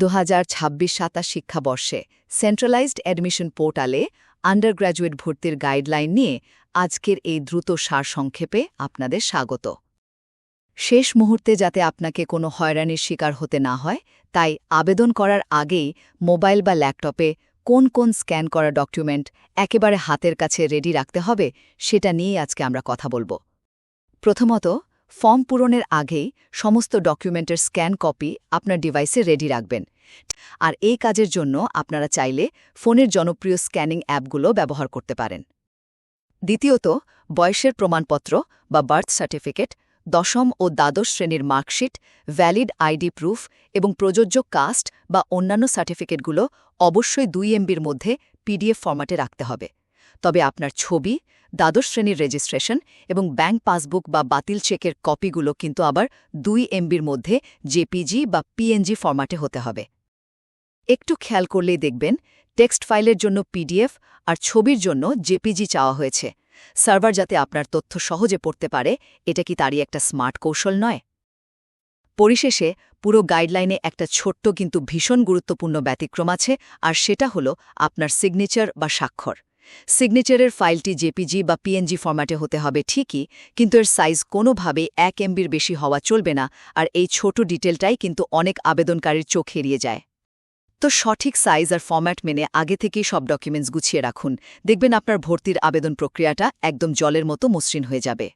2026-27 শিক্ষাবর্ষে centralised admission পোর্টালে undergraduate ভর্তির গাইডলাইন নিয়ে আজকের এই দ্রুত সারসংক্ষেপে আপনাদের স্বাগত। শেষ মুহূর্তে যাতে আপনাকে কোনো হয়রানির শিকার হতে না হয়, তাই আবেদন করার আগেই মোবাইল বা ল্যাপটপে কোন কোন স্ক্যান করা ডকুমেন্ট একেবারে হাতের কাছে রেডি রাখতে হবে সেটা নিয়েই আজকে আমরা কথা বলব। প্রথমত, ফর্ম পূরণের আগেই সমস্ত ডকুমেন্টের স্ক্যান কপি আপনার ডিভাইসে রেডি রাখবেন। আর এই কাজের জন্য আপনারা চাইলে ফোনের জনপ্রিয় স্ক্যানিং অ্যাপগুলো ব্যবহার করতে পারেন। দ্বিতীয়ত, বয়সের প্রমাণপত্র বা বার্থ সার্টিফিকেট, দশম ও দ্বাদশ শ্রেণীর মার্কশিট, ভ্যালিড আইডি প্রুফ এবং প্রযোজ্য কাস্ট বা অন্যান্য সার্টিফিকেটগুলো অবশ্যই 2 MBর মধ্যে পিডিএফ ফরম্যাটে রাখতে হবে। তবে আপনার ছবি, দ্বাদশ শ্রেণীর রেজিস্ট্রেশন এবং ব্যাংক পাসবুক বা বাতিল চেকের কপিগুলো কিন্তু আবার 2 MBর মধ্যে জেপিজি বা পিএনজি ফরম্যাটে হতে হবে। একটু খেয়াল করলেই দেখবেন টেক্সট ফাইলের জন্য পিডিএফ আর ছবির জন্য জেপিজি চাওয়া হয়েছে। সার্ভার যাতে আপনার তথ্য সহজে পড়তে পারে, এটা কি তারই একটা স্মার্ট কৌশল নয়? পরিশেষে পুরো গাইডলাইনে একটা ছোট্ট কিন্তু ভীষণ গুরুত্বপূর্ণ ব্যতিক্রম আছে, আর সেটা হলো আপনার সিগনেচার বা স্বাক্ষর। সিগনেচারের ফাইলটি জেপিজি বা পিএনজি ফরম্যাটে হতে হবে ঠিকই, কিন্তু এর সাইজ কোনোভাবেই 1 MBর বেশি হওয়া চলবে না, আর এই ছোট ডিটেলটাই কিন্তু অনেক আবেদনকারীর চোখ এড়িয়ে যায়। তো সঠিক সাইজ আর ফরম্যাট মেনে আগে থেকেই সব ডকুমেন্টস গুছিয়ে রাখুন। দেখবেন আপনার ভর্তির আবেদন প্রক্রিয়াটা একদম জলের মতো মসৃণ হয়ে যাবে।